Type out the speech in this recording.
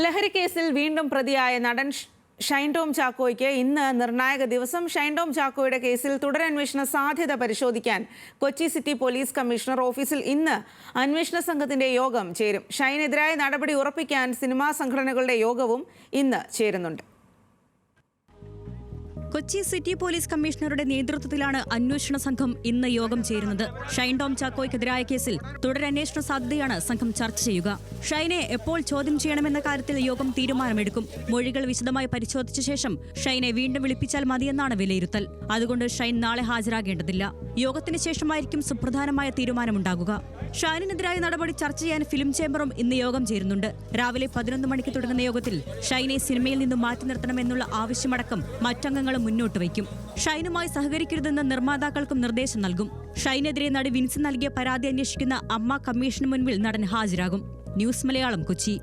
ലഹരി കേസിൽ വീണ്ടും പ്രതിയായ നടൻ ഷൈൻ ടോം ചാക്കോയ്ക്ക് ഇന്ന് നിർണായക ദിവസം. ഷൈൻ ടോം ചാക്കോയുടെ കേസിൽ തുടരന്വേഷണ സാധ്യത പരിശോധിക്കാൻ കൊച്ചി സിറ്റി പോലീസ് കമ്മീഷണർ ഓഫീസിൽ ഇന്ന് അന്വേഷണ സംഘത്തിന്റെ യോഗം ചേരും. ഷൈനെതിരായ നടപടി ഉറപ്പിക്കാൻ സിനിമാ സംഘടനകളുടെ യോഗവും ഇന്ന് ചേരുന്നുണ്ട്. കൊച്ചി സിറ്റി പോലീസ് കമ്മീഷണറുടെ നേതൃത്വത്തിലാണ് അന്വേഷണ സംഘം ഇന്ന് യോഗം ചേരുന്നത്. ഷൈൻ ടോം ചാക്കോയ്ക്കെതിരായ കേസിൽ തുടരന്വേഷണ സാധ്യതയാണ് സംഘം ചർച്ച ചെയ്യുക. ഷൈനെ എപ്പോൾ ചോദ്യം ചെയ്യണമെന്ന കാര്യത്തിൽ യോഗം തീരുമാനമെടുക്കും. മൊഴികൾ വിശദമായി പരിശോധിച്ച ശേഷം ഷൈനെ വീണ്ടും വിളിപ്പിച്ചാൽ മതിയെന്നാണ് വിലയിരുത്തൽ. അതുകൊണ്ട് ഷൈൻ നാളെ ഹാജരാകേണ്ടതില്ല. യോഗത്തിന് ശേഷമായിരിക്കും സുപ്രധാനമായ തീരുമാനമുണ്ടാകുക. ഷൈനിനെതിരായ നടപടി ചർച്ച ചെയ്യാൻ ഫിലിം ചേംബറും ഇന്ന് യോഗം ചേരുന്നുണ്ട്. രാവിലെ 11 മണിക്ക് തുടങ്ങുന്ന യോഗത്തിൽ ഷൈനെ സിനിമയിൽ നിന്നും മാറ്റി നിർത്തണമെന്നുള്ള ആവശ്യമടക്കം മറ്റംഗങ്ങളും മുന്നോട്ട് വയ്ക്കും. ഷൈനുമായി സഹകരിക്കരുതെന്ന് നിർമ്മാതാക്കൾക്കും നിർദ്ദേശം നൽകും. ഷൈനെതിരെ നടി വിൻസി നൽകിയ പരാതി അന്വേഷിക്കുന്ന അമ്മ കമ്മീഷന് മുൻപിൽ നടൻ ഹാജരാകും. ന്യൂസ് മലയാളം, കൊച്ചി.